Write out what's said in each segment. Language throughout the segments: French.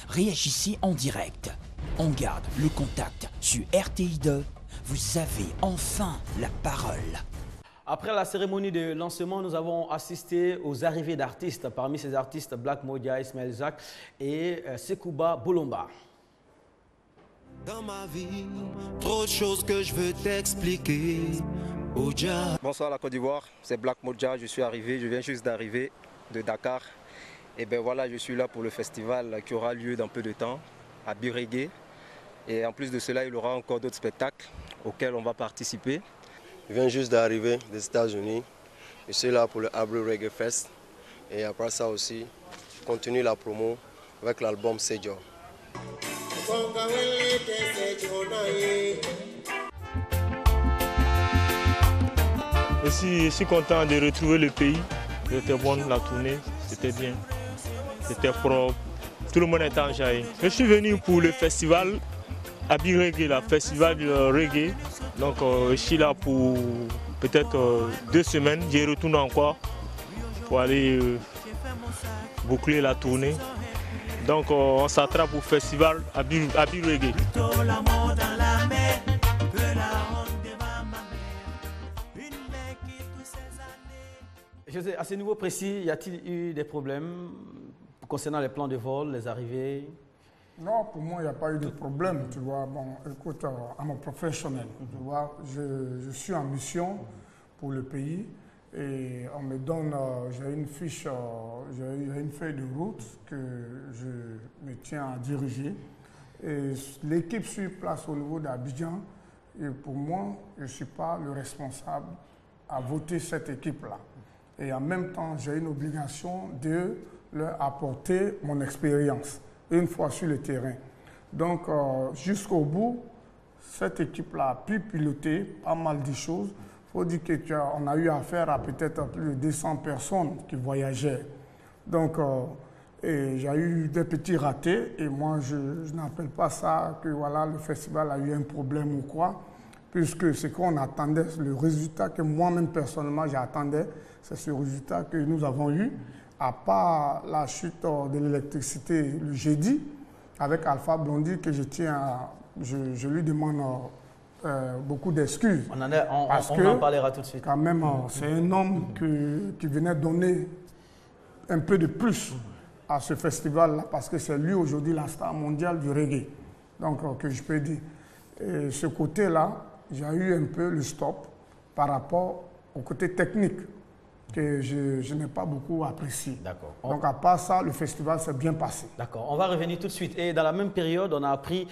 réagissez en direct. On garde le contact sur RTI2. Vous avez enfin la parole. Après la cérémonie de lancement, nous avons assisté aux arrivées d'artistes. Parmi ces artistes, Black Modia, Ismaël Zak et Sekouba Bolomba. Dans ma vie, trop de choses que je veux t'expliquer. Bonsoir la Côte d'Ivoire, c'est Black Modia, je viens juste d'arriver de Dakar. Et ben voilà, je suis là pour le festival qui aura lieu dans peu de temps à Birégé. Et en plus de cela, il y aura encore d'autres spectacles auxquels on va participer. Je viens juste d'arriver des États-Unis. Je suis là pour le Abbey Reggae Fest. Et après ça aussi, je continue la promo avec l'album Sejo. Je suis content de retrouver le pays. C'était bon la tournée, c'était bien, c'était propre. Tout le monde était enjaillé. Je suis venu pour le festival Abbey Reggae, le festival de reggae. Donc je suis là pour peut-être 2 semaines. J'y retourne encore pour aller boucler la tournée. Donc on s'attrape au festival Abbey Reggae. José, à ce niveau précis, y a-t-il eu des problèmes concernant les plans de vol, les arrivées? Non, pour moi, il n'y a pas eu de problème, tu vois. Bon, écoute, I'm a professionnel, tu vois. Je suis en mission pour le pays et on me donne, j'ai une fiche, j'ai une feuille de route que je me tiens à diriger. Et l'équipe sur place au niveau d'Abidjan, et pour moi, je ne suis pas le responsable à voter cette équipe-là. Et en même temps, j'ai une obligation de leur apporter mon expérience une fois sur le terrain. Donc, jusqu'au bout, cette équipe-là a pu piloter pas mal de choses. Il faut dire qu'on a eu affaire à peut-être plus de 200 personnes qui voyageaient. Donc, j'ai eu des petits ratés et moi, je n'appelle pas ça que voilà, le festival a eu un problème ou quoi, puisque ce qu'on attendait, le résultat que moi-même personnellement j'attendais, c'est ce résultat que nous avons eu, à part la chute de l'électricité le jeudi, avec Alpha Blondy, que je lui demande beaucoup d'excuses. On en parlera tout de suite. Quand même, c'est un homme qui venait donner un peu de plus à ce festival-là, parce que c'est lui aujourd'hui la star mondiale du reggae. Donc, que je peux dire. Et ce côté-là, j'ai eu un peu le stop par rapport au côté technique que je n'ai pas beaucoup apprécié. D'accord. Donc à part ça, le festival s'est bien passé. D'accord. On va revenir tout de suite. Et dans la même période, on a appris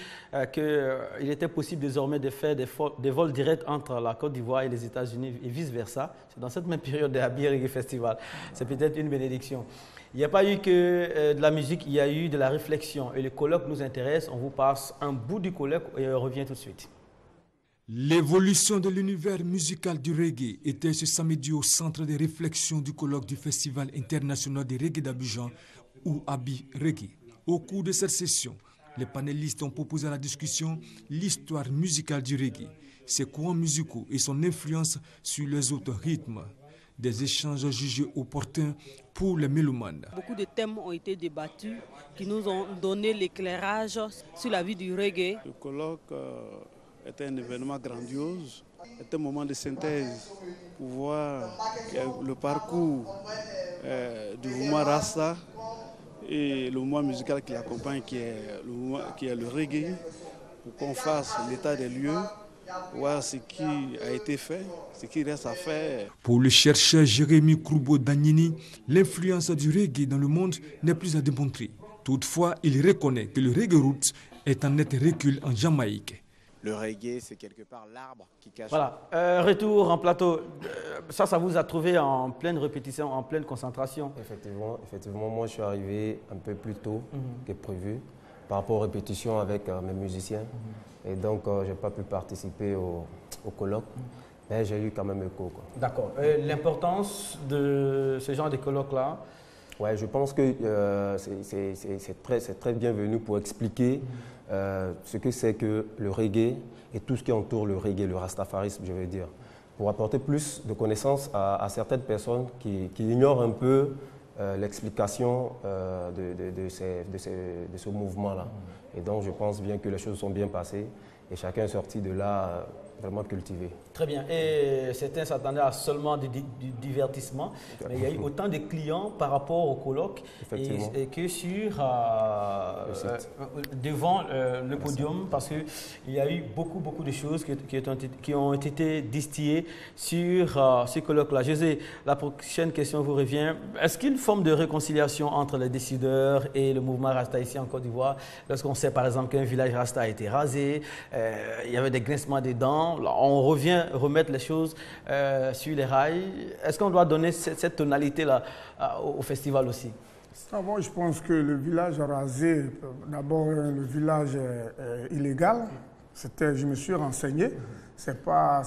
qu'il était possible désormais de faire des vols directs entre la Côte d'Ivoire et les États-Unis et vice-versa. C'est dans cette même période de Abbey Reggae Festival. C'est peut-être une bénédiction. Il n'y a pas eu que de la musique, il y a eu de la réflexion. Et le colloque nous intéresse. On vous passe un bout du colloque et on revient tout de suite. L'évolution de l'univers musical du reggae était ce samedi au centre de réflexion du colloque du Festival international de reggae d'Abidjan, ou Abbey Reggae. Au cours de cette session, les panélistes ont proposé à la discussion l'histoire musicale du reggae, ses courants musicaux et son influence sur les autres rythmes. Des échanges jugés opportuns pour les mélomanes. Beaucoup de thèmes ont été débattus qui nous ont donné l'éclairage sur la vie du reggae. Le colloque était un événement grandiose, c'était un moment de synthèse pour voir le parcours du mouvement Rasta et le mouvement musical qui l'accompagne, qui est le reggae, pour qu'on fasse l'état des lieux, voir ce qui a été fait, ce qui reste à faire. Pour le chercheur Jérémy Kroubo-Dagnini, l'influence du reggae dans le monde n'est plus à démontrer. Toutefois, il reconnaît que le reggae roots est en net recul en Jamaïque. Le reggae, c'est quelque part l'arbre qui cache... Voilà, retour en plateau. Ça vous a trouvé en pleine répétition, en pleine concentration? Effectivement, moi je suis arrivé un peu plus tôt que prévu par rapport aux répétitions avec mes musiciens. Et donc, je n'ai pas pu participer au colloque, mais j'ai eu quand même écho. D'accord. L'importance de ce genre de colloque-là? Ouais, je pense que c'est très bienvenu pour expliquer ce que c'est que le reggae et tout ce qui entoure le reggae, le rastafarisme, je veux dire. Pour apporter plus de connaissances à certaines personnes qui ignorent un peu l'explication de ce mouvement-là. Et donc je pense bien que les choses sont bien passées et chacun est sorti de là vraiment cultivé. Très bien. Et certains s'attendaient à seulement du divertissement, mais il y a eu autant de clients par rapport au colloque et que sur devant le podium, parce qu'il y a eu beaucoup de choses qui ont été distillées sur ce colloque-là. José, la prochaine question vous revient. Est-ce qu'il y a une forme de réconciliation entre les décideurs et le mouvement Rasta ici en Côte d'Ivoire? Lorsqu'on sait par exemple qu'un village Rasta a été rasé, il y avait des grincements des dents, on revient remettre les choses sur les rails. Est-ce qu'on doit donner cette tonalité-là au festival aussi? Moi, je pense que le village rasé, d'abord, le village est illégal. Je me suis renseigné. C'est pas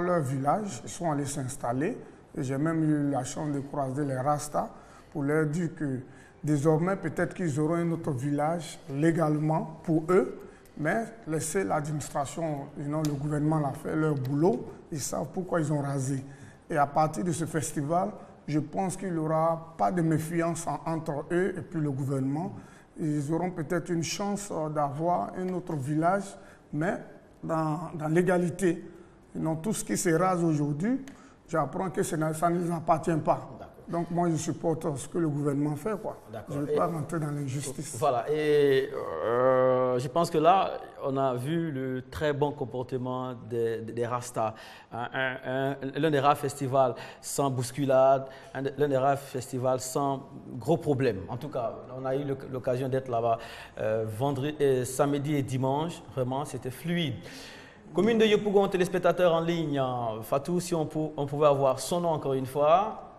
leur village. Ils sont allés s'installer. J'ai même eu la chance de croiser les Rastas pour leur dire que désormais, peut-être qu'ils auront un autre village légalement pour eux. Mais laisser l'administration, le gouvernement l'a fait leur boulot, ils savent pourquoi ils ont rasé. Et à partir de ce festival, je pense qu'il n'y aura pas de méfiance entre eux et puis le gouvernement. Ils auront peut-être une chance d'avoir un autre village, mais dans l'égalité. Tout ce qui se rase aujourd'hui, j'apprends que ça ne les appartient pas. Donc moi, je supporte ce que le gouvernement fait, quoi. Je ne vais pas rentrer dans l'injustice. Voilà, et je pense que là, on a vu le très bon comportement des Rastas. L'un des rares festivals sans bousculade, l'un des rares festivals sans gros problèmes. En tout cas, on a eu l'occasion d'être là-bas samedi et dimanche. Vraiment, c'était fluide. Commune de Yopougon, téléspectateurs en ligne. Fatou, si on pouvait avoir son nom encore une fois.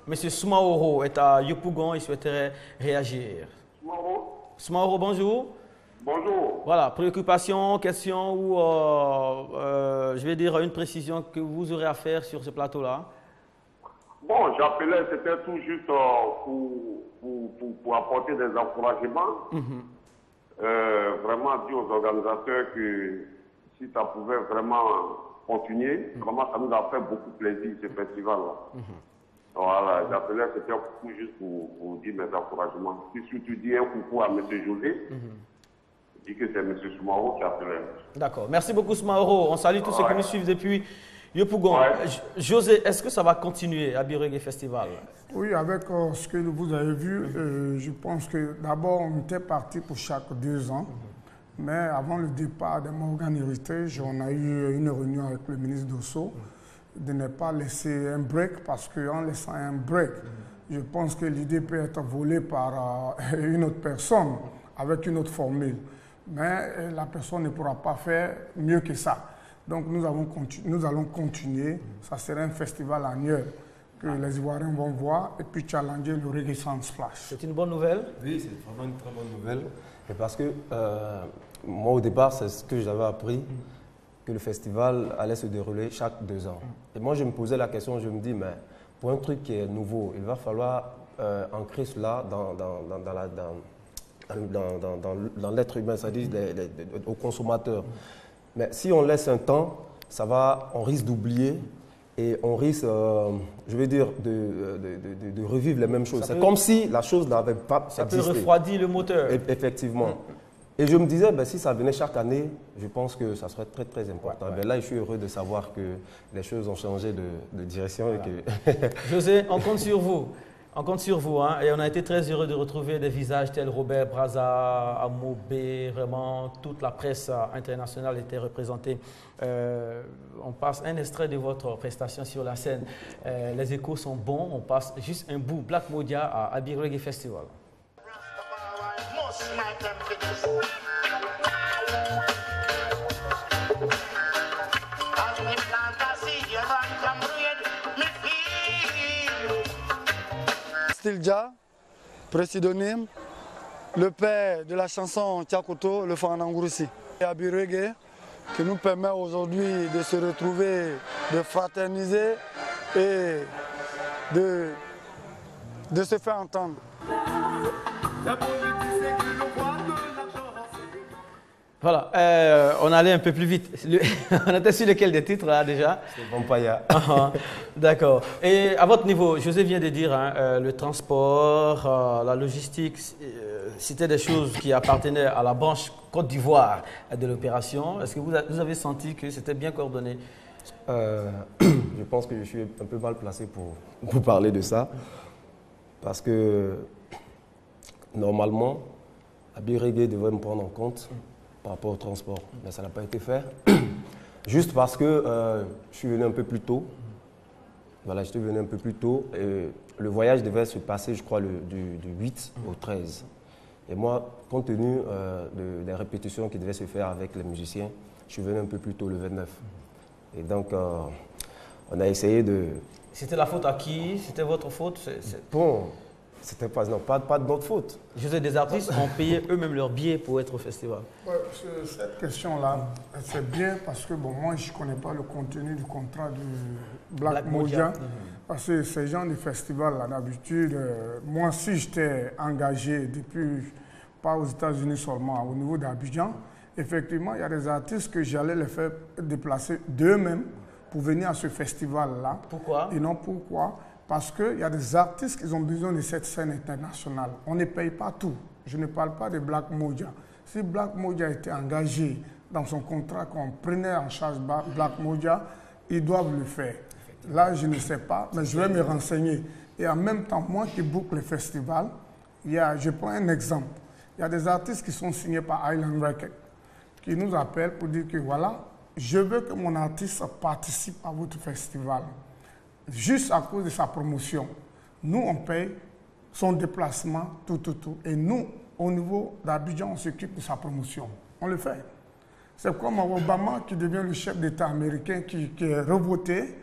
Monsieur Soumaoro est à Yopougon, il souhaiterait réagir. Soumaoro, bonjour. Bonjour. Voilà, préoccupation, question ou je vais dire une précision que vous aurez à faire sur ce plateau-là. Bon, j'appelais, c'était tout juste pour apporter des encouragements. Vraiment dire aux organisateurs que si ça pouvait vraiment continuer, vraiment ça nous a fait beaucoup plaisir ce festival-là. Voilà, j'appelais, c'était juste pour dire mes encouragements. Si surtout dire un coucou à M. José, je dis que c'est M. Soumaoro qui appelait. D'accord. Merci beaucoup, Soumaoro. On salue tous ceux qui nous suivent depuis Yopougon. José, est-ce que ça va continuer à Birregui Festival? Oui, avec ce que vous avez vu, je pense que d'abord, on était parti pour chaque 2 ans. Mais avant le départ de Morgan Heritage, on a eu une réunion avec le ministre Dosso de ne pas laisser un break, parce qu'en laissant un break, je pense que l'idée peut être volée par une autre personne avec une autre formule. Mais la personne ne pourra pas faire mieux que ça. Donc nous allons continuer. Ça sera un festival annuel que les Ivoiriens vont voir et puis challenger le Reggae Sound Splash. C'est une bonne nouvelle? Oui, c'est vraiment une très bonne nouvelle. Et parce que moi, au départ, c'est ce que j'avais appris, que le festival allait se dérouler chaque 2 ans. Et moi, je me posais la question, je me dis, mais pour un truc qui est nouveau, il va falloir ancrer cela dans l'être humain, c'est-à-dire aux consommateurs. Mais si on laisse un temps, on risque d'oublier et on risque, je veux dire, de revivre les mêmes choses. C'est comme si la chose n'avait pas existé. Ça peut refroidir le moteur. Effectivement. Et je me disais, si ça venait chaque année, je pense que ça serait très, très important. Là, je suis heureux de savoir que les choses ont changé de direction. Et que José, on compte sur vous. On compte sur vous. Et on a été très heureux de retrouver des visages tels Robert Braza, Amobé, vraiment, toute la presse internationale était représentée. On passe un extrait de votre prestation sur la scène. Les échos sont bons. On passe juste un bout. Black Modia à Birregui Festival. Stilja, pseudonyme, le père de la chanson Tiakoto, le Fanangoursi. Et à Birregui, qui nous permet aujourd'hui de se retrouver, de fraterniser et de se faire entendre. Voilà, on allait un peu plus vite. On était sur lequel des titres là déjà? C'est Vampaya. D'accord. Et à votre niveau, José vient de dire, hein, le transport, la logistique, c'était des choses qui appartenaient à la branche Côte d'Ivoire de l'opération. Est-ce que vous avez senti que c'était bien coordonné? Je pense que je suis un peu mal placé pour parler de ça. Parce que normalement, Abi Reggae devrait me prendre en compte par rapport au transport. Mais ça n'a pas été fait. Juste parce que je suis venu un peu plus tôt. Voilà, je suis venu un peu plus tôt. Et le voyage devait se passer, je crois, du 8 au 13. Et moi, compte tenu des répétitions qui devaient se faire avec les musiciens, je suis venu un peu plus tôt, le 29. Et donc, on a essayé de... C'était la faute à qui? C'était votre faute? Bon, c'était pas de notre faute. Je sais, des artistes ont payé eux-mêmes leurs billets pour être au festival. Ouais, cette question-là, c'est bien parce que bon, moi, je ne connais pas le contenu du contrat de Black Moja. Parce que ces gens du festival, là, d'habitude, moi, si j'étais engagé depuis, pas aux États-Unis seulement, au niveau d'Abidjan, effectivement, il y a des artistes que j'allais les faire déplacer d'eux-mêmes pour venir à ce festival-là. Pourquoi? Et non, pourquoi? Parce qu'il y a des artistes qui ont besoin de cette scène internationale. On ne paye pas tout. Je ne parle pas de Black Moja. Si Black Moja était engagé dans son contrat qu'on prenait en charge Black Moja, ils doivent le faire. Là, je ne sais pas, mais je vais me renseigner. Et en même temps, moi qui boucle le festival, je prends un exemple. Il y a des artistes qui sont signés par Island Records, qui nous appellent pour dire que voilà, je veux que mon artiste participe à votre festival. Juste à cause de sa promotion. Nous, on paye son déplacement, tout. Et nous, au niveau d'Abidjan, on s'occupe de sa promotion. On le fait. C'est comme Obama qui devient le chef d'État américain qui est revoté.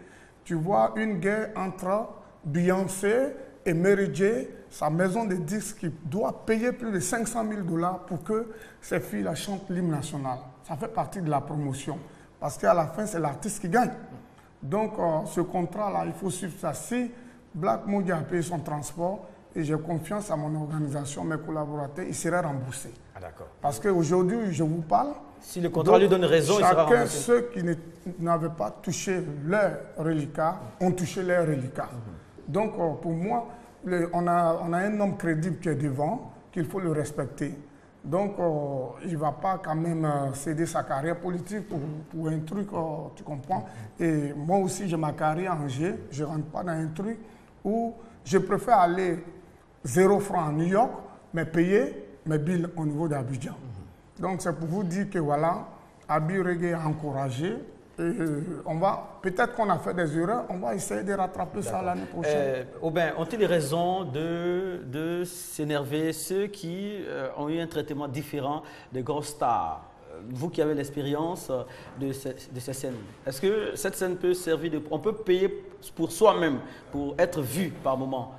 Tu vois une guerre entre Beyoncé et Mary J, sa maison de disques qui doit payer plus de 500 000 $ pour que ces filles chantent l'hymne national. Ça fait partie de la promotion. Parce qu'à la fin, c'est l'artiste qui gagne. Donc, ce contrat-là, il faut suivre ça. Si Black Moja a payé son transport, et j'ai confiance à mon organisation, mes collaborateurs, il sera remboursé. Ah, d'accord. Parce qu'aujourd'hui, je vous parle. Si le contrat lui donne raison, il sera remboursé. Chacun, ceux qui n'avaient pas touché leur reliquat, ont touché leur reliquat. Donc, pour moi, on a un homme crédible qui est devant, qu'il faut le respecter. Donc, il ne va pas quand même céder sa carrière politique pour un truc, tu comprends. Et moi aussi, j'ai ma carrière en Angers. Je ne rentre pas dans un truc où je préfère aller 0 francs à New York, mais payer mes billes au niveau d'Abidjan. Donc, c'est pour vous dire que voilà, Abi Reggae a encouragé. Et peut-être qu'on a fait des erreurs, on va essayer de rattraper ça l'année prochaine. Aubin, ont-ils raison de s'énerver ceux qui ont eu un traitement différent des grosses stars? Vous qui avez l'expérience de ces scènes, est-ce que cette scène peut servir de... On peut payer pour soi-même, pour être vu par moment?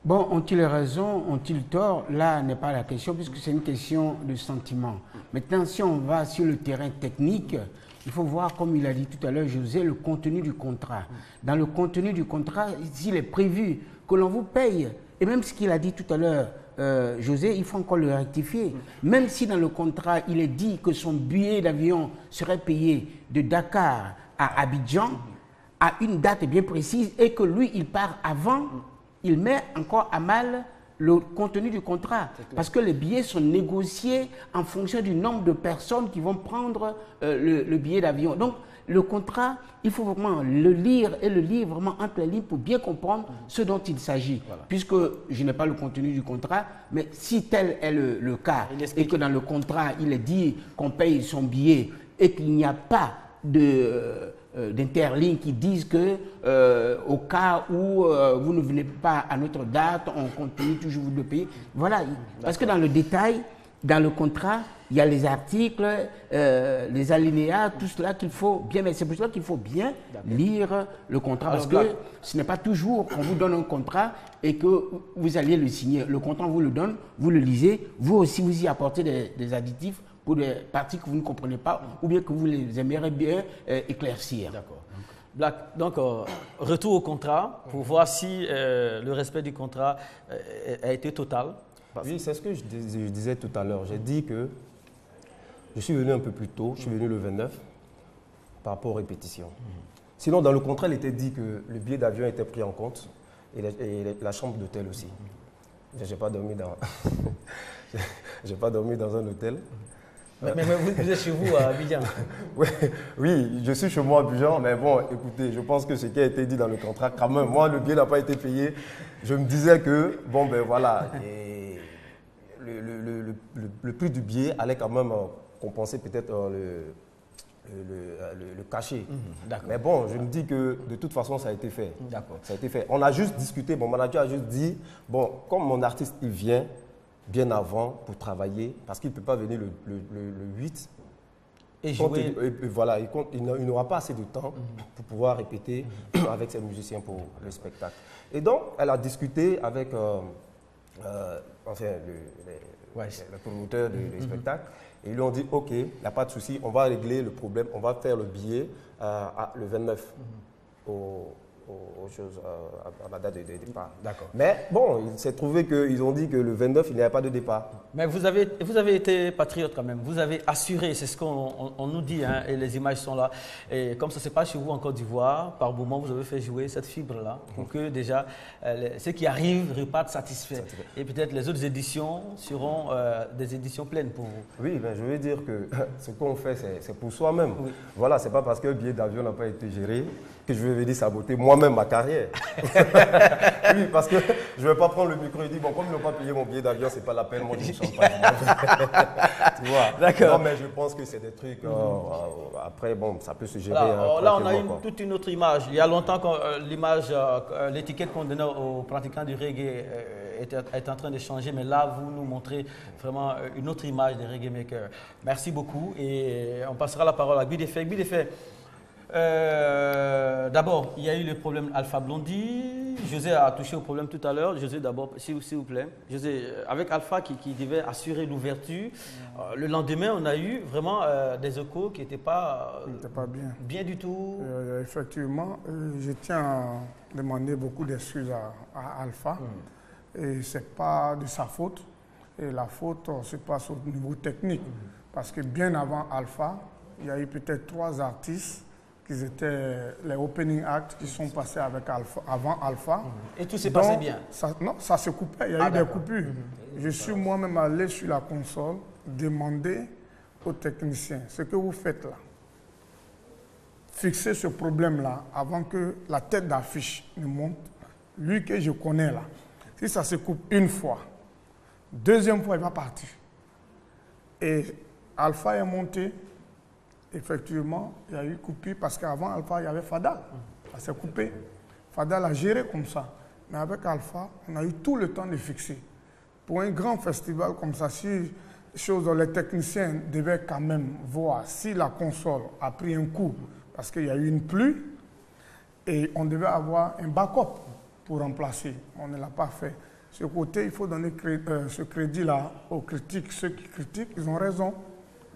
Bon, ont-ils raison, ont-ils tort? Là n'est pas la question, puisque c'est une question de sentiment. Maintenant, si on va sur le terrain technique, il faut voir, comme il a dit tout à l'heure, José, le contenu du contrat. Dans le contenu du contrat, s'il est prévu que l'on vous paye, et même ce qu'il a dit tout à l'heure, José, il faut encore le rectifier. Même si dans le contrat, il est dit que son billet d'avion serait payé de Dakar à Abidjan, à une date bien précise, et que lui, il part avant, il met encore à mal le contenu du contrat. Parce que les billets sont négociés en fonction du nombre de personnes qui vont prendre le billet d'avion. Donc, le contrat, il faut vraiment le lire et le lire vraiment entre les lignes pour bien comprendre ce dont il s'agit. Voilà. Puisque je n'ai pas le contenu du contrat, mais si tel est le cas et que dans le contrat, il est dit qu'on paye son billet et qu'il n'y a pas d'interlignes qui disent que au cas où vous ne venez pas à notre date, on continue toujours de payer. Voilà, parce que dans le détail, dans le contrat, il y a les articles, les alinéas, tout cela qu'il faut bien, mais c'est pour cela qu'il faut bien lire le contrat, parce que ce n'est pas toujours qu'on vous donne un contrat et que vous alliez le signer. Le contrat, on vous le donne, vous le lisez, vous aussi vous y apportez des additifs pour des parties que vous ne comprenez pas ou bien que vous les aimeriez bien éclaircir. D'accord. Black, donc, retour au contrat pour voir si le respect du contrat a été total. Oui, c'est ce que je disais tout à l'heure. J'ai dit que Je suis venu un peu plus tôt, je suis venu le 29 par rapport aux répétitions. Sinon, dans le contrat, il était dit que le billet d'avion était pris en compte et la chambre d'hôtel aussi. Je n'ai pas dormi dans... j'ai pas dormi dans un hôtel. Mais vous êtes chez vous à Abidjan? Oui, je suis chez moi à Abidjan, mais bon, écoutez, je pense que ce qui a été dit dans le contrat, quand même, moi, le billet n'a pas été payé. Je me disais que, bon, ben voilà, et le prix du billet allait quand même compenser peut-être le cachet. Mais bon, je me dis que de toute façon, ça a été fait. Ça a été fait. On a juste discuté, mon manager a juste dit, bon, comme mon artiste, il vient bien avant pour travailler, parce qu'il ne peut pas venir le 8. Et jouer. Voilà, il n'aura pas assez de temps pour pouvoir répéter avec ses musiciens pour le spectacle. Et donc, elle a discuté avec le promoteur du spectacle. Et ils lui ont dit, OK, il n'y a pas de souci, on va régler le problème, on va faire le billet le 29 à la date de départ. D'accord. Mais bon, il s'est trouvé qu'ils ont dit que le 29, il n'y avait pas de départ. Mais vous avez été patriote quand même. Vous avez assuré, c'est ce qu'on nous dit, hein, et les images sont là. Et comme ça se passe chez vous en Côte d'Ivoire, par moment, vous avez fait jouer cette fibre-là pour que déjà ceux qui arrivent repartent satisfaits. Et peut-être les autres éditions seront des éditions pleines pour vous. Oui, ben, je veux dire que ce qu'on fait, c'est pour soi-même. Oui. Voilà, ce n'est pas parce que le billet d'avion n'a pas été géré que je vais venir saboter moi-même ma carrière. Oui, parce que je ne vais pas prendre le micro et dire, bon, comme ils n'ont pas payé mon billet d'avion, ce n'est pas la peine, moi je ne chante pas. Tu vois? D'accord. Non, mais je pense que c'est des trucs, après, bon, ça peut se gérer. Là, on a toute une autre image. Il y a longtemps que l'image, l'étiquette qu'on donnait aux pratiquants du reggae est en train de changer, mais là, vous nous montrez vraiment une autre image des reggae makers. Merci beaucoup et on passera la parole à Guy Defay. Guy Defay, d'abord, il y a eu le problème Alpha Blondy. José a touché au problème tout à l'heure. José, d'abord, s'il vous plaît. José, avec Alpha qui devait assurer l'ouverture, le lendemain, on a eu vraiment des échos qui n'étaient pas, bien du tout. Effectivement, je tiens à demander beaucoup d'excuses à Alpha. Et ce n'est pas de sa faute. Et la faute se passe au niveau technique. Parce que bien avant Alpha, il y a eu peut-être 3 artistes qui étaient les opening acts qui sont passés avec Alpha, avant Alpha. Et tout s'est passé bien? Non, ça se coupait, il y a eu des coupures. Je suis moi-même allé sur la console demander aux techniciens ce que vous faites là. Fixez ce problème-là avant que la tête d'affiche ne monte. Lui que je connais là, si ça se coupe une fois, deuxième fois, il va partir. Et Alpha est monté. Effectivement, il y a eu coupure parce qu'avant Alpha, il y avait Fadal. Ça s'est coupé. Fadal a géré comme ça. Mais avec Alpha, on a eu tout le temps de fixer. Pour un grand festival comme ça, si les techniciens devaient quand même voir si la console a pris un coup parce qu'il y a eu une pluie et on devait avoir un backup pour remplacer. On ne l'a pas fait. Ce côté, il faut donner ce crédit-là aux critiques. Ceux qui critiquent, ils ont raison.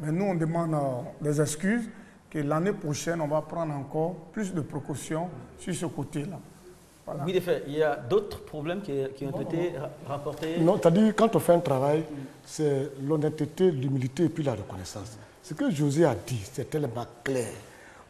Mais nous, on demande des excuses, que l'année prochaine, on va prendre encore plus de précautions sur ce côté-là. Voilà. Oui, de fait, il y a d'autres problèmes qui ont été rapportés. Non, c'est-à-dire, quand on fait un travail, c'est l'honnêteté, l'humilité et puis la reconnaissance. Ce que José a dit, c'est tellement clair.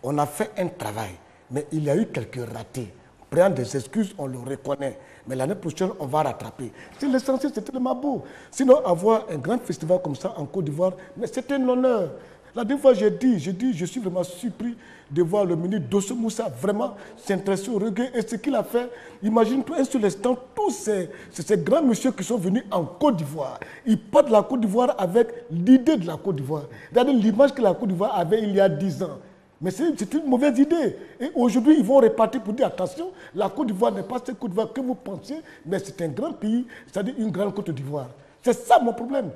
On a fait un travail, mais il y a eu quelques ratés. On prend des excuses, on le reconnaît. Mais l'année prochaine, on va rattraper. C'est l'essentiel, c'est tellement beau. Sinon, avoir un grand festival comme ça en Côte d'Ivoire, mais c'est un honneur. La dernière fois, j'ai dit, je suis vraiment surpris de voir le ministre Dosso Moussa vraiment s'intéresser au reggae et ce qu'il a fait. Imagine-toi un seul instant, tous ces grands messieurs qui sont venus en Côte d'Ivoire. Ils partent de la Côte d'Ivoire avec l'idée de la Côte d'Ivoire. Regardez l'image que la Côte d'Ivoire avait il y a 10 ans. Mais c'est une mauvaise idée. Et aujourd'hui, ils vont repartir pour dire attention, la Côte d'Ivoire n'est pas cette Côte d'Ivoire que vous pensiez, mais c'est un grand pays, c'est-à-dire une grande Côte d'Ivoire. C'est ça mon problème.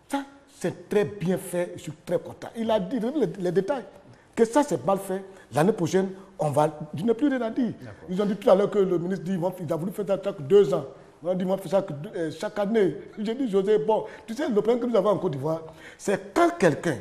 Ça, c'est très bien fait, je suis très content. Il a dit les détails. Que ça, c'est mal fait. L'année prochaine, on va... Je n'ai plus rien à dire. Ils ont dit tout à l'heure que le ministre dit qu'il a voulu faire ça chaque 2 ans. On a dit qu'on fait ça chaque année. J'ai dit, José, bon, tu sais, le problème que nous avons en Côte d'Ivoire, c'est quand quelqu'un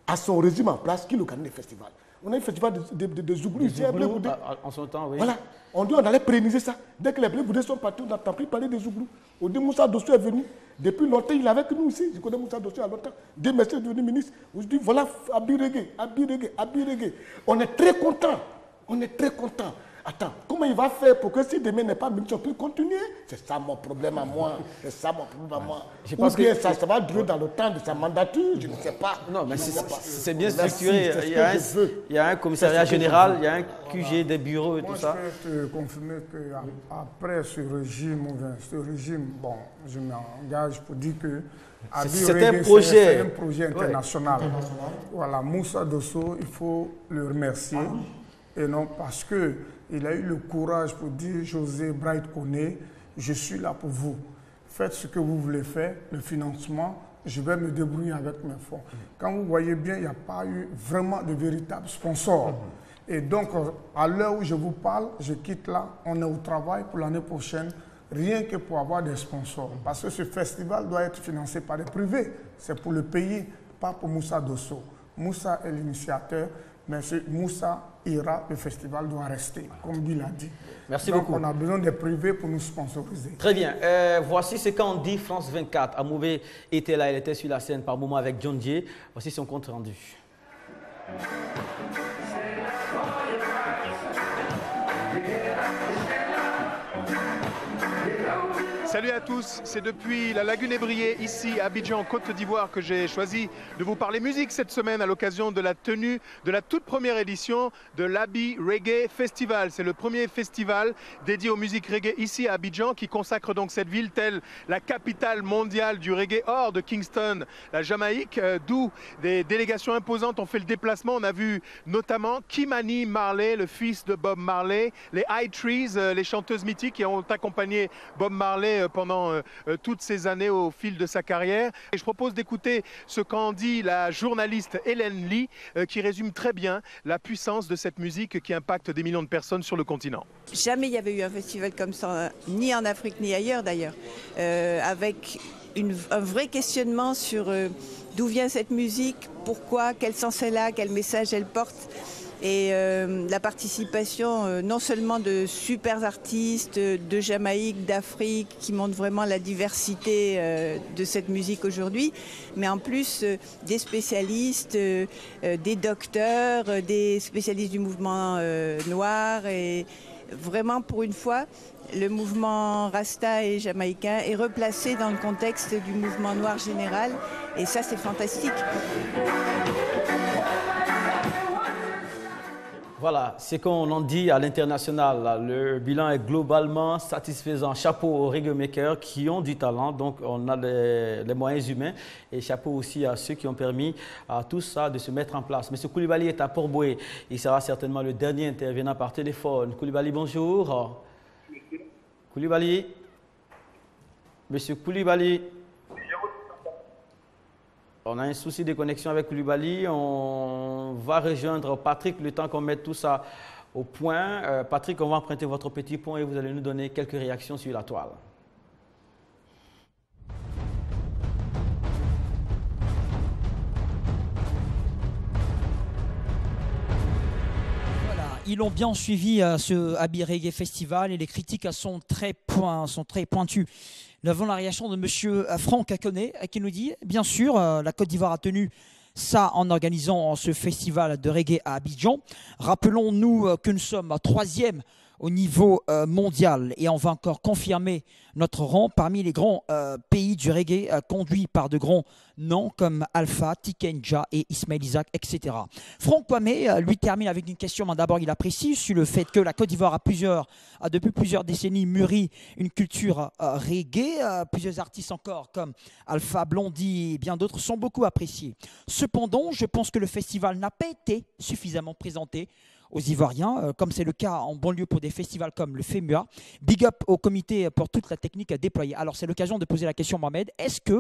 a son régime en place qu'il organise les festivals. On a eu un festival de Zouglou ici à Blé-Boudé. En son temps, oui. Voilà. On dit on allait pérenniser ça. Dès que les Blé-Boudé sont partis, on a appris parler des Zouglou. On dit Moussa Dossou est venu. Depuis longtemps, il est avec nous ici. Je connais Moussa Dossou il y a longtemps. Dès merci est devenu ministre. On se dit voilà, Abi Reggae. On est très content. On est très content. Attends, comment il va faire pour que si demain n'est pas ministre, on puisse continuer? C'est ça mon problème à moi. C'est ça mon problème à moi. Ou bien ça va durer dans le temps de sa mandature, je ne sais pas. Non, mais c'est bien structuré. Il y a un commissariat général, il y a un QG, des bureaux et tout ça. Je peux te confirmer qu'après ce régime, bon, je m'engage pour dire que c'est un projet international. Voilà, Moussa Dossou, il faut le remercier. Et non parce qu'il a eu le courage pour dire José Bright Koné, je suis là pour vous. Faites ce que vous voulez faire, le financement, je vais me débrouiller avec mes fonds. Quand vous voyez bien, il n'y a pas eu vraiment de véritables sponsors. Et donc, à l'heure où je vous parle, je quitte là, on est au travail pour l'année prochaine, rien que pour avoir des sponsors. Parce que ce festival doit être financé par des privés. C'est pour le pays, pas pour Moussa Dossou. Moussa est l'initiateur, mais Moussa ira, le festival doit rester, comme il l'a dit. Merci donc, beaucoup. On a besoin des privés pour nous sponsoriser. Très bien. Voici ce qu'en dit France 24. Amoubé était là, elle était sur la scène par moment avec John Jay. Voici son compte rendu. Salut à tous, c'est depuis la Lagune Ébriée, ici à Abidjan, Côte d'Ivoire, que j'ai choisi de vous parler musique cette semaine à l'occasion de la tenue de la toute première édition de l'Abi Reggae Festival. C'est le premier festival dédié aux musiques reggae ici à Abidjan qui consacre donc cette ville telle la capitale mondiale du reggae hors de Kingston, la Jamaïque, d'où des délégations imposantes ont fait le déplacement. On a vu notamment Kimani Marley, le fils de Bob Marley, les High Trees, les chanteuses mythiques qui ont accompagné Bob Marley pendant toutes ces années au fil de sa carrière. Et je propose d'écouter ce qu'en dit la journaliste Hélène Lee qui résume très bien la puissance de cette musique qui impacte des millions de personnes sur le continent. Jamais il y avait eu un festival comme ça, ni en Afrique ni ailleurs d'ailleurs, avec un vrai questionnement sur d'où vient cette musique, pourquoi, quel sens elle a, quel message elle porte. Et la participation non seulement de super artistes de Jamaïque, d'Afrique, qui montrent vraiment la diversité de cette musique aujourd'hui, mais en plus des spécialistes, des docteurs, des spécialistes du mouvement noir. Et vraiment, pour une fois, le mouvement Rasta et jamaïcain est replacé dans le contexte du mouvement noir général. Et ça, c'est fantastique. Voilà, c'est qu'on en dit à l'international. Le bilan est globalement satisfaisant. Chapeau aux reggae makers qui ont du talent, donc on a les moyens humains. Et chapeau aussi à ceux qui ont permis à tout ça de se mettre en place. M. Koulibaly est à Port-Boué. Il sera certainement le dernier intervenant par téléphone. Koulibaly, bonjour. Koulibaly. Monsieur Koulibaly. On a un souci de connexion avec Koulibaly. On va rejoindre Patrick le temps qu'on mette tout ça au point. Patrick, on va emprunter votre petit point et vous allez nous donner quelques réactions sur la toile. Voilà, ils ont bien suivi ce Abi Reggae Festival et les critiques sont très pointues. Nous avons la réaction de M. Franck Akoné qui nous dit, bien sûr, la Côte d'Ivoire a tenu ça en organisant ce festival de reggae à Abidjan. Rappelons-nous que nous sommes 3e au niveau mondial et on va encore confirmer notre rang parmi les grands pays du reggae conduits par de grands noms comme Alpha, Tikenja et Ismaël Isaac, etc. Franck Kwame lui termine avec une question. D'abord, il apprécie sur le fait que la Côte d'Ivoire a depuis plusieurs décennies mûri une culture reggae. Plusieurs artistes encore comme Alpha, Blondie et bien d'autres sont beaucoup appréciés. Cependant, je pense que le festival n'a pas été suffisamment présenté aux Ivoiriens, comme c'est le cas en banlieue pour des festivals comme le FEMUA. Big up au comité pour toute la technique à déployer. Alors c'est l'occasion de poser la question, Mohamed, est-ce que